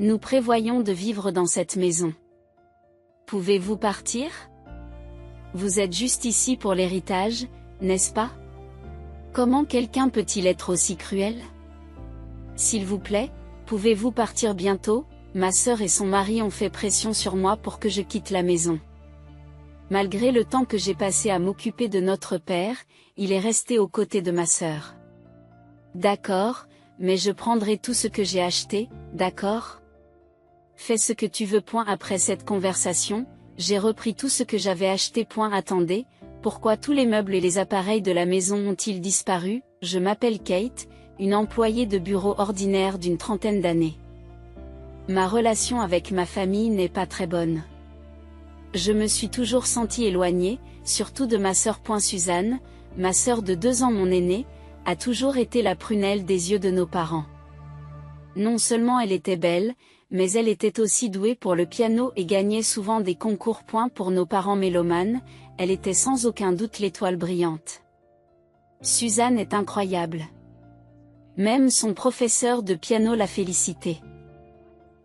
Nous prévoyons de vivre dans cette maison. Pouvez-vous partir? Vous êtes juste ici pour l'héritage, n'est-ce pas? Comment quelqu'un peut-il être aussi cruel? S'il vous plaît, pouvez-vous partir bientôt? Ma sœur et son mari ont fait pression sur moi pour que je quitte la maison. Malgré le temps que j'ai passé à m'occuper de notre père, il est resté aux côtés de ma sœur. D'accord, mais je prendrai tout ce que j'ai acheté, d'accord? Fais ce que tu veux. Après cette conversation, j'ai repris tout ce que j'avais acheté. Attendez, pourquoi tous les meubles et les appareils de la maison ont-ils disparu? Je m'appelle Kate, une employée de bureau ordinaire d'une trentaine d'années. Ma relation avec ma famille n'est pas très bonne. Je me suis toujours sentie éloignée, surtout de ma sœur. Suzanne, ma sœur de 2 ans, mon aînée, a toujours été la prunelle des yeux de nos parents. Non seulement elle était belle, mais elle était aussi douée pour le piano et gagnait souvent des concours. Pour nos parents mélomanes, elle était sans aucun doute l'étoile brillante. Suzanne est incroyable. Même son professeur de piano l'a félicitée.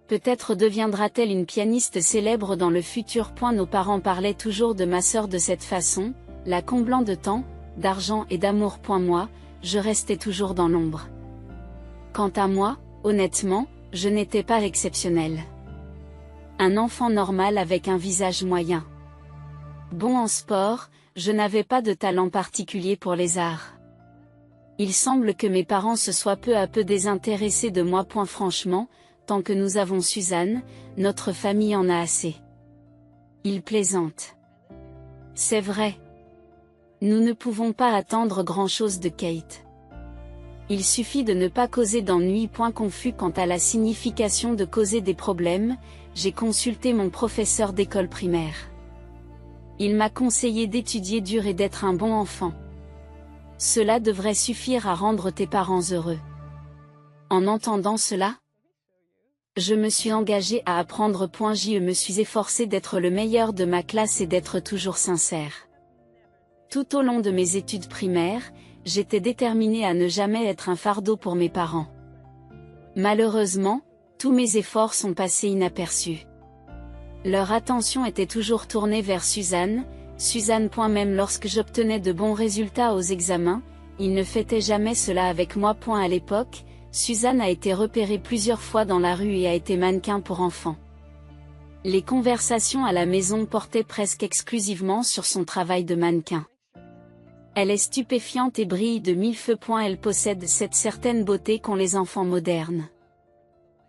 Peut-être deviendra-t-elle une pianiste célèbre dans le futur. Nos parents parlaient toujours de ma sœur de cette façon, la comblant de temps, d'argent et d'amour. Moi, je restais toujours dans l'ombre. Quant à moi, honnêtement, je n'étais pas exceptionnelle. Un enfant normal avec un visage moyen. Bon en sport, je n'avais pas de talent particulier pour les arts. Il semble que mes parents se soient peu à peu désintéressés de moi. Franchement, tant que nous avons Suzanne, notre famille en a assez. Il plaisante. C'est vrai. Nous ne pouvons pas attendre grand-chose de Kate. Il suffit de ne pas causer d'ennui. Confus quant à la signification de causer des problèmes, j'ai consulté mon professeur d'école primaire. Il m'a conseillé d'étudier dur et d'être un bon enfant. Cela devrait suffire à rendre tes parents heureux. En entendant cela, je me suis engagée à apprendre. Je me suis efforcée d'être le meilleur de ma classe et d'être toujours sincère. Tout au long de mes études primaires, j'étais déterminée à ne jamais être un fardeau pour mes parents. Malheureusement, tous mes efforts sont passés inaperçus. Leur attention était toujours tournée vers Suzanne. Même lorsque j'obtenais de bons résultats aux examens, ils ne fêtaient jamais cela avec moi. À l'époque, Suzanne a été repérée plusieurs fois dans la rue et a été mannequin pour enfants. Les conversations à la maison portaient presque exclusivement sur son travail de mannequin. Elle est stupéfiante et brille de 1000 feux. Elle possède cette certaine beauté qu'ont les enfants modernes.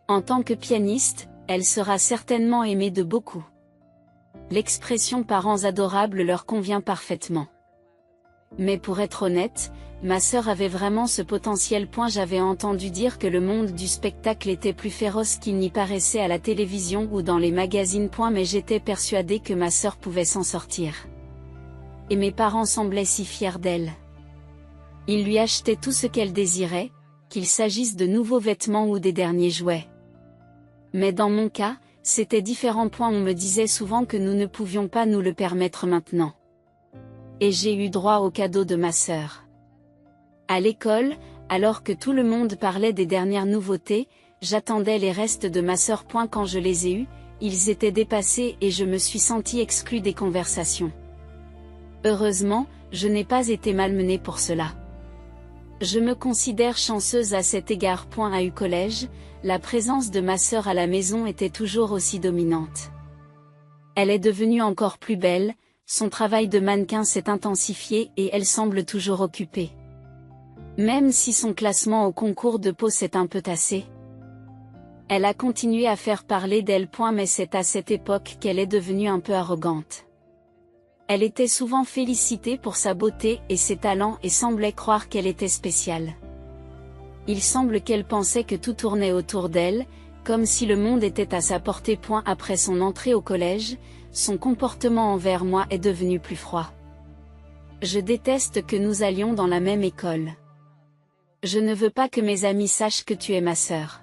En tant que pianiste, elle sera certainement aimée de beaucoup. L'expression parents adorables leur convient parfaitement. Mais pour être honnête, ma sœur avait vraiment ce potentiel. J'avais entendu dire que le monde du spectacle était plus féroce qu'il n'y paraissait à la télévision ou dans les magazines. Mais j'étais persuadée que ma sœur pouvait s'en sortir. Et mes parents semblaient si fiers d'elle. Ils lui achetaient tout ce qu'elle désirait, qu'il s'agisse de nouveaux vêtements ou des derniers jouets. Mais dans mon cas, c'était différent. On me disait souvent que nous ne pouvions pas nous le permettre maintenant. Et j'ai eu droit au cadeau de ma sœur. À l'école, alors que tout le monde parlait des dernières nouveautés, j'attendais les restes de ma sœur. Quand je les ai eus, ils étaient dépassés et je me suis sentie exclue des conversations. Heureusement, je n'ai pas été malmenée pour cela. Je me considère chanceuse à cet égard. Au collège, la présence de ma sœur à la maison était toujours aussi dominante. Elle est devenue encore plus belle, son travail de mannequin s'est intensifié et elle semble toujours occupée. Même si son classement au concours de peau s'est un peu tassé. Elle a continué à faire parler d'elle. Mais c'est à cette époque qu'elle est devenue un peu arrogante. Elle était souvent félicitée pour sa beauté et ses talents et semblait croire qu'elle était spéciale. Il semble qu'elle pensait que tout tournait autour d'elle, comme si le monde était à sa portée. Après son entrée au collège, son comportement envers moi est devenu plus froid. Je déteste que nous allions dans la même école. Je ne veux pas que mes amis sachent que tu es ma sœur.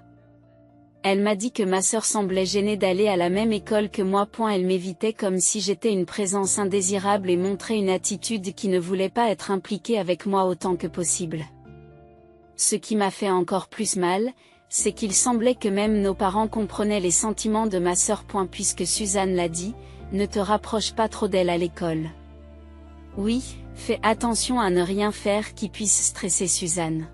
Elle m'a dit que ma sœur semblait gênée d'aller à la même école que moi. Elle m'évitait comme si j'étais une présence indésirable et montrait une attitude qui ne voulait pas être impliquée avec moi autant que possible. Ce qui m'a fait encore plus mal, c'est qu'il semblait que même nos parents comprenaient les sentiments de ma sœur. Puisque Suzanne l'a dit, ne te rapproche pas trop d'elle à l'école. Oui, fais attention à ne rien faire qui puisse stresser Suzanne.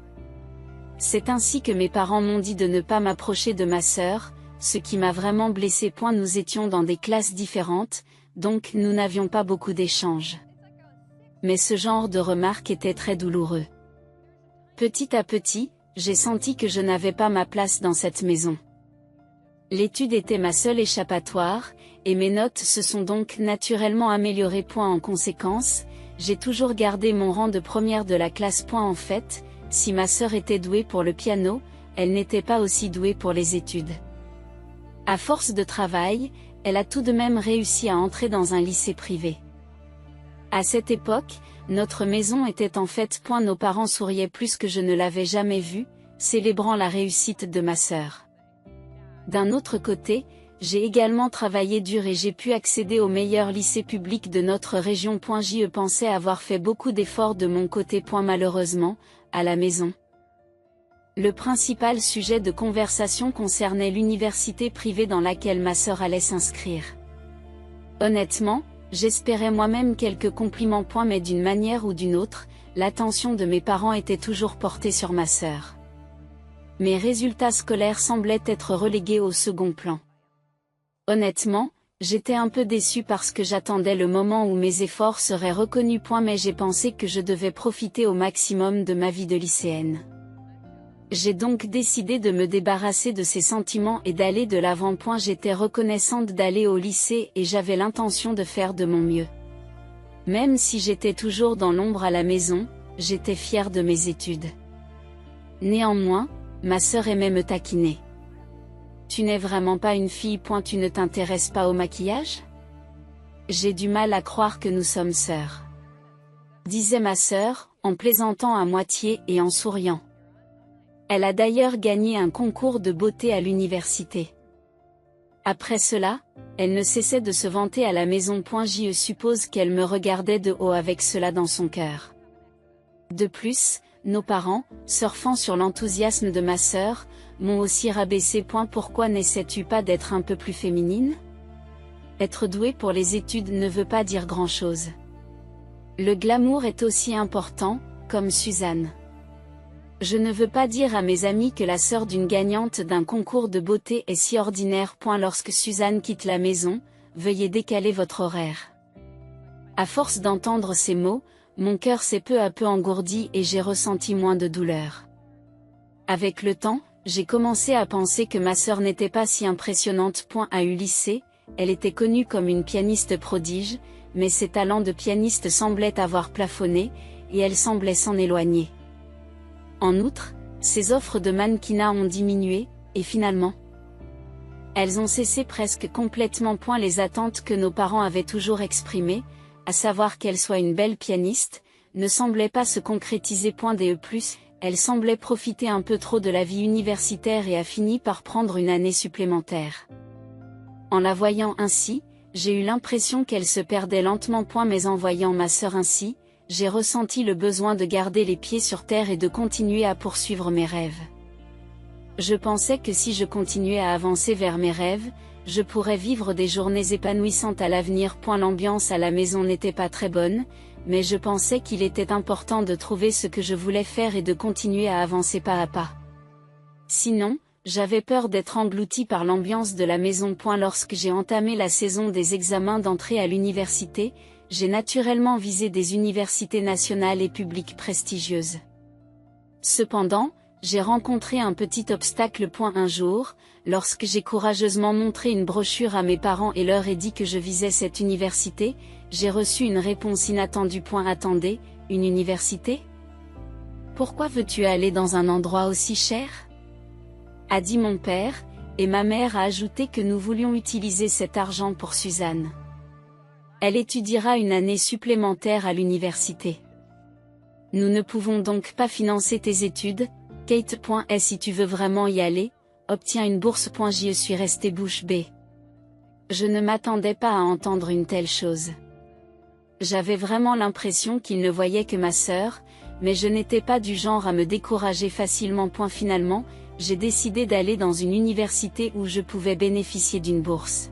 C'est ainsi que mes parents m'ont dit de ne pas m'approcher de ma sœur, ce qui m'a vraiment blessée. Nous étions dans des classes différentes, donc nous n'avions pas beaucoup d'échanges. Mais ce genre de remarques était très douloureux. Petit à petit, j'ai senti que je n'avais pas ma place dans cette maison. L'étude était ma seule échappatoire, et mes notes se sont donc naturellement améliorées. En conséquence, j'ai toujours gardé mon rang de première de la classe. En fait, si ma sœur était douée pour le piano, elle n'était pas aussi douée pour les études. À force de travail, elle a tout de même réussi à entrer dans un lycée privé. À cette époque, notre maison était en fait. Nos parents souriaient plus que je ne l'avais jamais vu, célébrant la réussite de ma sœur. D'un autre côté, j'ai également travaillé dur et j'ai pu accéder au meilleur lycée public de notre région. Je pensais avoir fait beaucoup d'efforts de mon côté. Malheureusement, à la maison, le principal sujet de conversation concernait l'université privée dans laquelle ma sœur allait s'inscrire. Honnêtement, j'espérais moi-même quelques compliments. Mais d'une manière ou d'une autre, l'attention de mes parents était toujours portée sur ma sœur. Mes résultats scolaires semblaient être relégués au second plan. Honnêtement, j'étais un peu déçue parce que j'attendais le moment où mes efforts seraient reconnus. Mais j'ai pensé que je devais profiter au maximum de ma vie de lycéenne. J'ai donc décidé de me débarrasser de ces sentiments et d'aller de l'avant. J'étais reconnaissante d'aller au lycée et j'avais l'intention de faire de mon mieux. Même si j'étais toujours dans l'ombre à la maison, j'étais fière de mes études. Néanmoins, ma sœur aimait me taquiner. Tu n'es vraiment pas une fille. Tu ne t'intéresses pas au maquillage? J'ai du mal à croire que nous sommes sœurs, disait ma sœur, en plaisantant à moitié et en souriant. Elle a d'ailleurs gagné un concours de beauté à l'université. Après cela, elle ne cessait de se vanter à la maison. Je suppose qu'elle me regardait de haut avec cela dans son cœur. De plus, nos parents, surfant sur l'enthousiasme de ma sœur, m'ont aussi rabaissé. Pourquoi n'essaies-tu pas d'être un peu plus féminine? Être douée pour les études ne veut pas dire grand-chose. Le glamour est aussi important, comme Suzanne. Je ne veux pas dire à mes amis que la sœur d'une gagnante d'un concours de beauté est si ordinaire. Lorsque Suzanne quitte la maison, veuillez décaler votre horaire. À force d'entendre ces mots, mon cœur s'est peu à peu engourdi et j'ai ressenti moins de douleur. Avec le temps, j'ai commencé à penser que ma sœur n'était pas si impressionnante. À eu lycée, elle était connue comme une pianiste prodige, mais ses talents de pianiste semblaient avoir plafonné, et elle semblait s'en éloigner. En outre, ses offres de mannequinat ont diminué, et finalement, elles ont cessé presque complètement. Les attentes que nos parents avaient toujours exprimées, à savoir qu'elle soit une belle pianiste, ne semblaient pas se concrétiser. Elle semblait profiter un peu trop de la vie universitaire et a fini par prendre une année supplémentaire. En la voyant ainsi, j'ai eu l'impression qu'elle se perdait lentement. Mais en voyant ma sœur ainsi, j'ai ressenti le besoin de garder les pieds sur terre et de continuer à poursuivre mes rêves. Je pensais que si je continuais à avancer vers mes rêves, je pourrais vivre des journées épanouissantes à l'avenir. L'ambiance à la maison n'était pas très bonne, mais je pensais qu'il était important de trouver ce que je voulais faire et de continuer à avancer pas à pas. Sinon, j'avais peur d'être engloutie par l'ambiance de la maison. Lorsque j'ai entamé la saison des examens d'entrée à l'université, j'ai naturellement visé des universités nationales et publiques prestigieuses. Cependant, j'ai rencontré un petit obstacle. Un jour, lorsque j'ai courageusement montré une brochure à mes parents et leur ai dit que je visais cette université, j'ai reçu une réponse inattendue. Attendez, une université? Pourquoi veux-tu aller dans un endroit aussi cher? A dit mon père, et ma mère a ajouté que nous voulions utiliser cet argent pour Suzanne. Elle étudiera une année supplémentaire à l'université. Nous ne pouvons donc pas financer tes études, Kate. Et si tu veux vraiment y aller, obtiens une bourse. J'y suis restée bouche bée. Je ne m'attendais pas à entendre une telle chose. J'avais vraiment l'impression qu'il ne voyait que ma sœur, mais je n'étais pas du genre à me décourager facilement. Finalement, j'ai décidé d'aller dans une université où je pouvais bénéficier d'une bourse.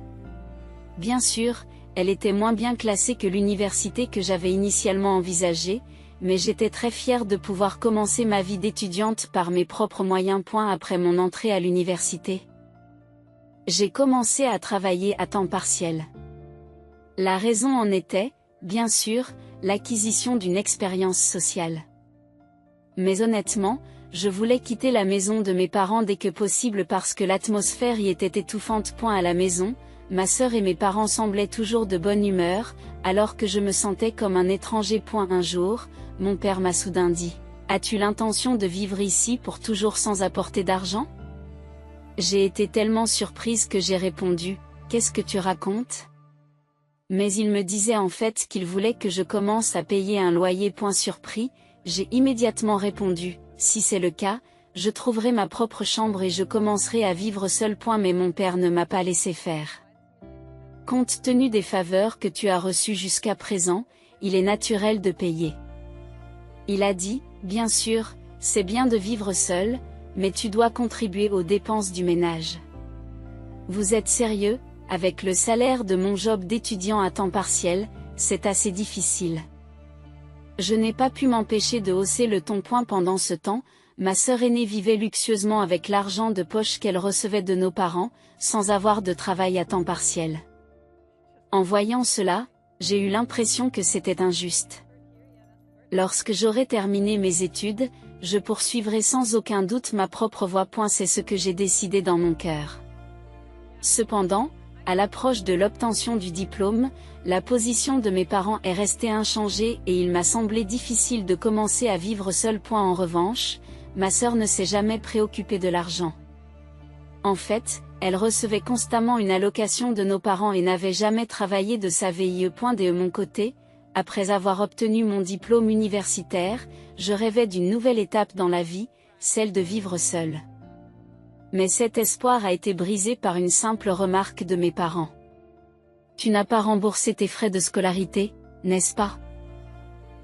Bien sûr, elle était moins bien classée que l'université que j'avais initialement envisagée, mais j'étais très fière de pouvoir commencer ma vie d'étudiante par mes propres moyens. Après mon entrée à l'université, j'ai commencé à travailler à temps partiel. La raison en était, bien sûr, l'acquisition d'une expérience sociale. Mais honnêtement, je voulais quitter la maison de mes parents dès que possible parce que l'atmosphère y était étouffante. À la maison, ma sœur et mes parents semblaient toujours de bonne humeur, alors que je me sentais comme un étranger. Un jour, mon père m'a soudain dit : « As-tu l'intention de vivre ici pour toujours sans apporter d'argent ? » J'ai été tellement surprise que j'ai répondu : « Qu'est-ce que tu racontes ? » Mais il me disait en fait qu'il voulait que je commence à payer un loyer. Surpris, j'ai immédiatement répondu : « Si c'est le cas, je trouverai ma propre chambre et je commencerai à vivre seul. » Mais mon père ne m'a pas laissé faire. Compte tenu des faveurs que tu as reçues jusqu'à présent, il est naturel de payer. Il a dit : « Bien sûr, c'est bien de vivre seul, mais tu dois contribuer aux dépenses du ménage. » Vous êtes sérieux ? Avec le salaire de mon job d'étudiant à temps partiel, c'est assez difficile. Je n'ai pas pu m'empêcher de hausser le ton. Pendant ce temps, ma sœur aînée vivait luxueusement avec l'argent de poche qu'elle recevait de nos parents, sans avoir de travail à temps partiel. En voyant cela, j'ai eu l'impression que c'était injuste. Lorsque j'aurai terminé mes études, je poursuivrai sans aucun doute ma propre voie. C'est ce que j'ai décidé dans mon cœur. Cependant, à l'approche de l'obtention du diplôme, la position de mes parents est restée inchangée et il m'a semblé difficile de commencer à vivre seul. En revanche, ma sœur ne s'est jamais préoccupée de l'argent. En fait, elle recevait constamment une allocation de nos parents et n'avait jamais travaillé de sa vie. De mon côté, après avoir obtenu mon diplôme universitaire, je rêvais d'une nouvelle étape dans la vie, celle de vivre seul. Mais cet espoir a été brisé par une simple remarque de mes parents. « Tu n'as pas remboursé tes frais de scolarité, n'est-ce pas ?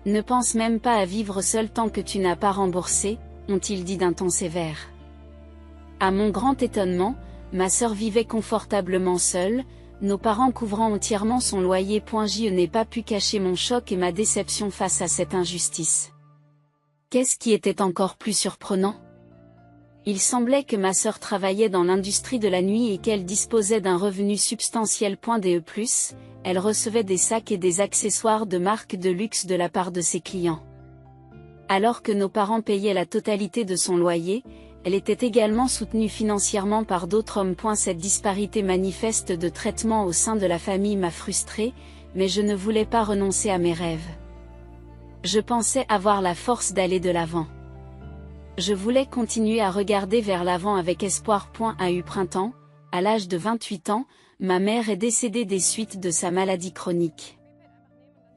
Ne pense même pas à vivre seul tant que tu n'as pas remboursé, » ont-ils dit d'un ton sévère. À mon grand étonnement, ma sœur vivait confortablement seule, nos parents couvrant entièrement son loyer. Je n'ai pas pu cacher mon choc et ma déception face à cette injustice. Qu'est-ce qui était encore plus surprenant ? Il semblait que ma sœur travaillait dans l'industrie de la nuit et qu'elle disposait d'un revenu substantiel. De plus, elle recevait des sacs et des accessoires de marque de luxe de la part de ses clients. Alors que nos parents payaient la totalité de son loyer, elle était également soutenue financièrement par d'autres hommes. Cette disparité manifeste de traitement au sein de la famille m'a frustrée, mais je ne voulais pas renoncer à mes rêves. Je pensais avoir la force d'aller de l'avant. Je voulais continuer à regarder vers l'avant avec espoir. À printemps, à l'âge de 28 ans, ma mère est décédée des suites de sa maladie chronique.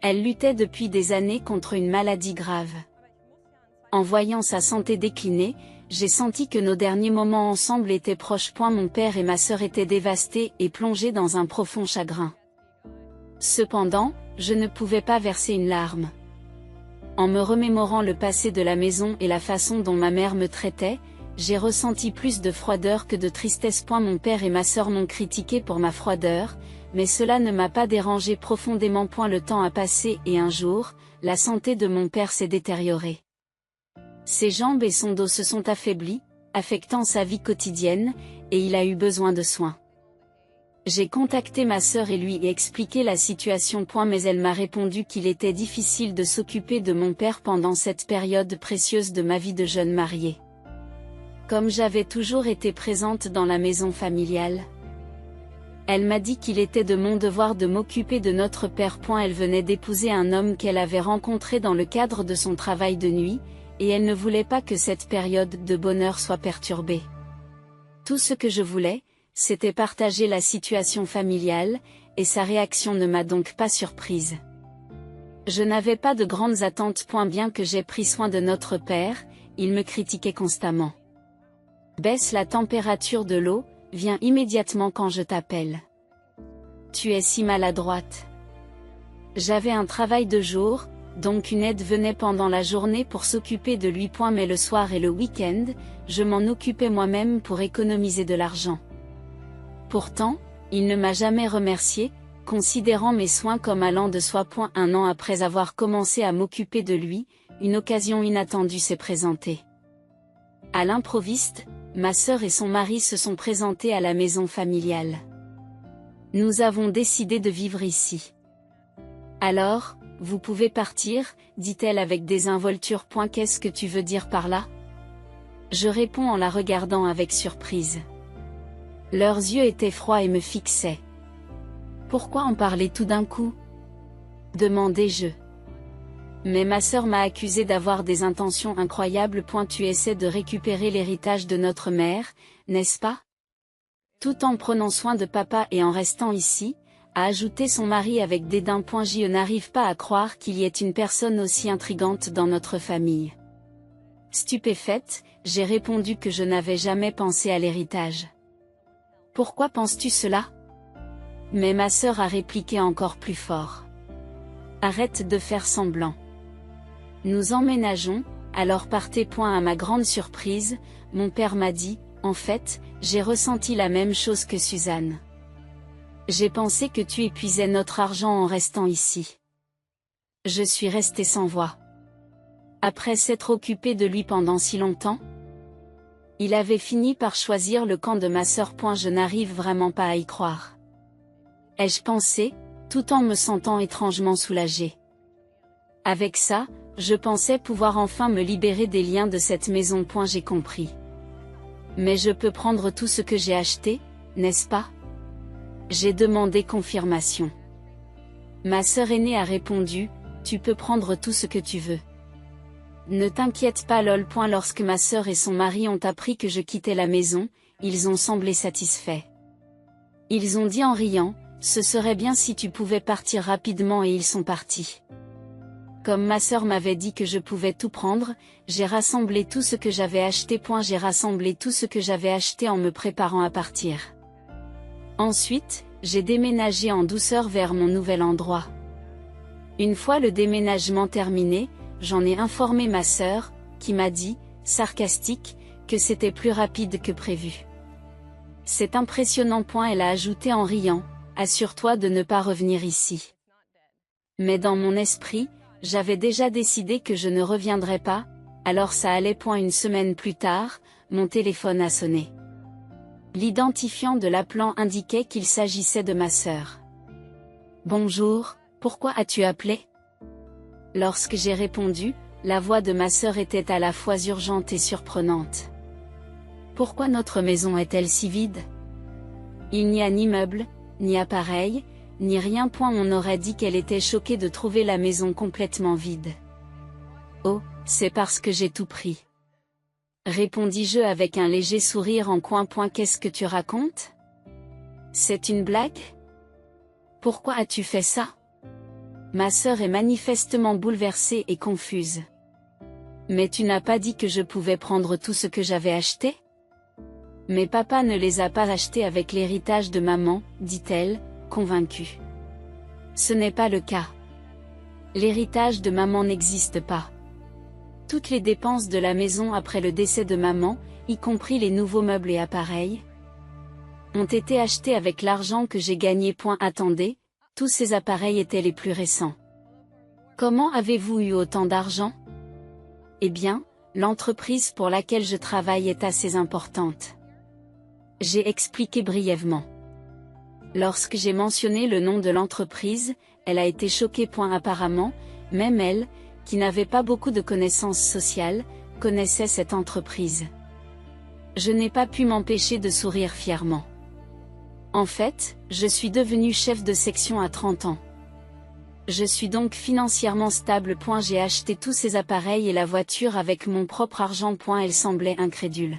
Elle luttait depuis des années contre une maladie grave. En voyant sa santé décliner, j'ai senti que nos derniers moments ensemble étaient proches. Mon père et ma sœur étaient dévastés et plongés dans un profond chagrin. Cependant, je ne pouvais pas verser une larme. En me remémorant le passé de la maison et la façon dont ma mère me traitait, j'ai ressenti plus de froideur que de tristesse. Mon père et ma sœur m'ont critiqué pour ma froideur, mais cela ne m'a pas dérangé profondément. Le temps a passé et un jour, la santé de mon père s'est détériorée. Ses jambes et son dos se sont affaiblis, affectant sa vie quotidienne, et il a eu besoin de soins. J'ai contacté ma sœur et lui ai expliqué la situation. Mais elle m'a répondu qu'il était difficile de s'occuper de mon père pendant cette période précieuse de ma vie de jeune mariée. Comme j'avais toujours été présente dans la maison familiale, elle m'a dit qu'il était de mon devoir de m'occuper de notre père. Elle venait d'épouser un homme qu'elle avait rencontré dans le cadre de son travail de nuit, et elle ne voulait pas que cette période de bonheur soit perturbée. Tout ce que je voulais, c'était partager la situation familiale, et sa réaction ne m'a donc pas surprise. Je n'avais pas de grandes attentes. Bien que j'aie pris soin de notre père, il me critiquait constamment. Baisse la température de l'eau, viens immédiatement quand je t'appelle. Tu es si maladroite. J'avais un travail de jour, Donc une aide venait pendant la journée pour s'occuper de lui. Mais le soir et le week-end, je m'en occupais moi-même pour économiser de l'argent. Pourtant, il ne m'a jamais remercié, considérant mes soins comme allant de soi. Un an après avoir commencé à m'occuper de lui, une occasion inattendue s'est présentée. À l'improviste, ma sœur et son mari se sont présentés à la maison familiale. Nous avons décidé de vivre ici. Alors, vous pouvez partir, dit-elle avec désinvolture. Qu'est-ce que tu veux dire par là? Je réponds en la regardant avec surprise. Leurs yeux étaient froids et me fixaient. Pourquoi en parler tout d'un coup? Demandai-je. Mais ma sœur m'a accusé d'avoir des intentions incroyables. Tu essaies de récupérer l'héritage de notre mère, n'est-ce pas? Tout en prenant soin de papa et en restant ici, a ajouté son mari avec dédain. Je n'arrive pas à croire qu'il y ait une personne aussi intrigante dans notre famille. Stupéfaite, j'ai répondu que je n'avais jamais pensé à l'héritage. Pourquoi penses-tu cela? Mais ma sœur a répliqué encore plus fort. Arrête de faire semblant. Nous emménageons, alors partez. À ma grande surprise, mon père m'a dit, en fait, j'ai ressenti la même chose que Suzanne. J'ai pensé que tu épuisais notre argent en restant ici. Je suis restée sans voix. Après s'être occupé de lui pendant si longtemps, il avait fini par choisir le camp de ma sœur. Je n'arrive vraiment pas à y croire. Ai-je pensé, tout en me sentant étrangement soulagée. Avec ça, je pensais pouvoir enfin me libérer des liens de cette maison. J'ai compris. Mais je peux prendre tout ce que j'ai acheté, n'est-ce pas? J'ai demandé confirmation. Ma sœur aînée a répondu, tu peux prendre tout ce que tu veux. Ne t'inquiète pas lol. Lorsque ma sœur et son mari ont appris que je quittais la maison, ils ont semblé satisfaits. Ils ont dit en riant, ce serait bien si tu pouvais partir rapidement, et ils sont partis. Comme ma sœur m'avait dit que je pouvais tout prendre, j'ai rassemblé tout ce que j'avais acheté. J'ai rassemblé tout ce que j'avais acheté en me préparant à partir. Ensuite, j'ai déménagé en douceur vers mon nouvel endroit. Une fois le déménagement terminé, j'en ai informé ma sœur, qui m'a dit, sarcastique, que c'était plus rapide que prévu. C'est impressionnant. Elle a ajouté en riant, assure-toi de ne pas revenir ici. Mais dans mon esprit, j'avais déjà décidé que je ne reviendrais pas, alors ça allait. Une semaine plus tard, mon téléphone a sonné. L'identifiant de l'appelant indiquait qu'il s'agissait de ma sœur. Bonjour, pourquoi as-tu appelé? Lorsque j'ai répondu, la voix de ma sœur était à la fois urgente et surprenante. Pourquoi notre maison est-elle si vide? Il n'y a ni meubles, ni appareils, ni rien. On aurait dit qu'elle était choquée de trouver la maison complètement vide. Oh, c'est parce que j'ai tout pris. Répondis-je avec un léger sourire en coin. Qu'est-ce que tu racontes? C'est une blague? Pourquoi as-tu fait ça? Ma sœur est manifestement bouleversée et confuse. Mais tu n'as pas dit que je pouvais prendre tout ce que j'avais acheté? Mais papa ne les a pas achetés avec l'héritage de maman, dit-elle, convaincue. Ce n'est pas le cas. L'héritage de maman n'existe pas. Toutes les dépenses de la maison après le décès de maman, y compris les nouveaux meubles et appareils, ont été achetés avec l'argent que j'ai gagné. Attendez, tous ces appareils étaient les plus récents. Comment avez-vous eu autant d'argent? Eh bien, l'entreprise pour laquelle je travaille est assez importante. J'ai expliqué brièvement. Lorsque j'ai mentionné le nom de l'entreprise, elle a été choquée. Apparemment, même elle, qui n'avait pas beaucoup de connaissances sociales, connaissait cette entreprise. Je n'ai pas pu m'empêcher de sourire fièrement. En fait, je suis devenue chef de section à 30 ans. Je suis donc financièrement stable. J'ai acheté tous ces appareils et la voiture avec mon propre argent. Elle semblait incrédule.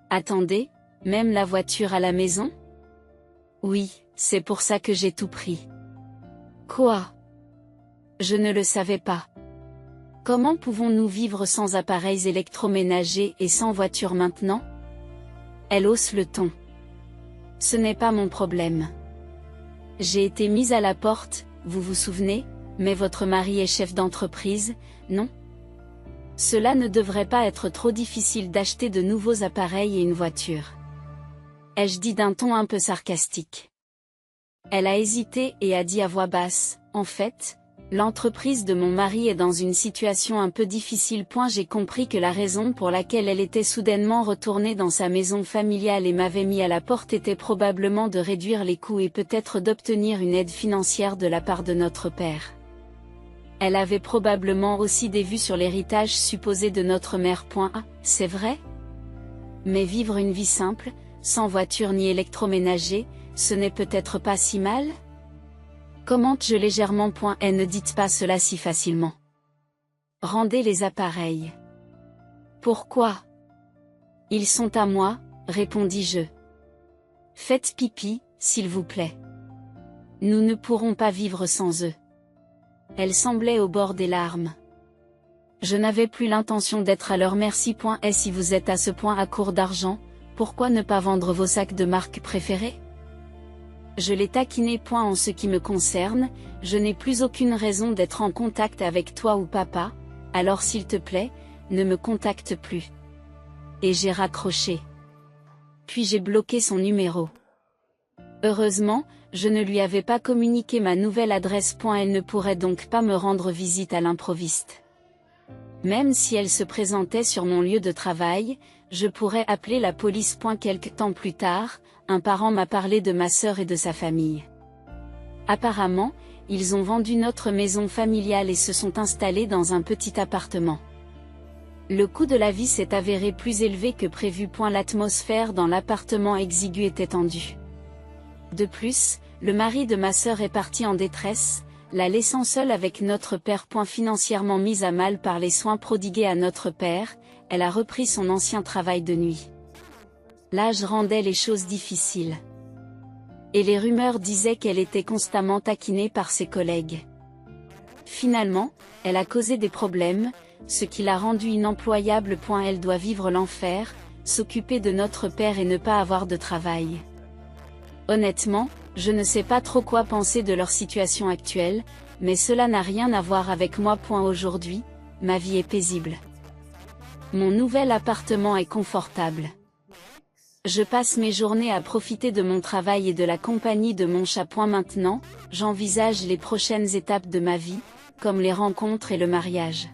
Attendez, même la voiture à la maison? Oui, c'est pour ça que j'ai tout pris. Quoi? Je ne le savais pas. Comment pouvons-nous vivre sans appareils électroménagers et sans voiture maintenant? Elle hausse le ton. Ce n'est pas mon problème. J'ai été mise à la porte, vous vous souvenez, Mais votre mari est chef d'entreprise, non? Cela ne devrait pas être trop difficile d'acheter de nouveaux appareils et une voiture. Ai-je dit d'un ton un peu sarcastique. Elle a hésité et a dit à voix basse, en fait, l'entreprise de mon mari est dans une situation un peu difficile. J'ai compris que la raison pour laquelle elle était soudainement retournée dans sa maison familiale et m'avait mis à la porte était probablement de réduire les coûts et peut-être d'obtenir une aide financière de la part de notre père. Elle avait probablement aussi des vues sur l'héritage supposé de notre mère. C'est vrai? Mais vivre une vie simple, sans voiture ni électroménager, ce n'est peut-être pas si mal? Commente-je légèrement. Et ne dites pas cela si facilement. Rendez les appareils. Pourquoi? Ils sont à moi, répondis-je. Faites pipi, s'il vous plaît. Nous ne pourrons pas vivre sans eux. Elle semblait au bord des larmes. Je n'avais plus l'intention d'être à leur merci. Et si vous êtes à ce point à court d'argent, pourquoi ne pas vendre vos sacs de marque préférés? Je l'ai taquiné. En ce qui me concerne, je n'ai plus aucune raison d'être en contact avec toi ou papa, alors s'il te plaît, ne me contacte plus. Et j'ai raccroché. Puis j'ai bloqué son numéro. Heureusement, je ne lui avais pas communiqué ma nouvelle adresse. Elle ne pourrait donc pas me rendre visite à l'improviste. Même si elle se présentait sur mon lieu de travail, je pourrais appeler la police. Quelque temps plus tard, un parent m'a parlé de ma sœur et de sa famille. Apparemment, ils ont vendu notre maison familiale et se sont installés dans un petit appartement. Le coût de la vie s'est avéré plus élevé que prévu. L'atmosphère dans l'appartement exigu était tendue. De plus, le mari de ma sœur est parti en détresse, la laissant seule avec notre père. Financièrement mise à mal par les soins prodigués à notre père, elle a repris son ancien travail de nuit. L'âge rendait les choses difficiles. Et les rumeurs disaient qu'elle était constamment taquinée par ses collègues. Finalement, elle a causé des problèmes, ce qui l'a rendue inemployable. Elle doit vivre l'enfer, s'occuper de notre père et ne pas avoir de travail. Honnêtement, je ne sais pas trop quoi penser de leur situation actuelle, mais cela n'a rien à voir avec moi. Aujourd'hui, ma vie est paisible. Mon nouvel appartement est confortable. Je passe mes journées à profiter de mon travail et de la compagnie de mon chat. Maintenant, j'envisage les prochaines étapes de ma vie, comme les rencontres et le mariage.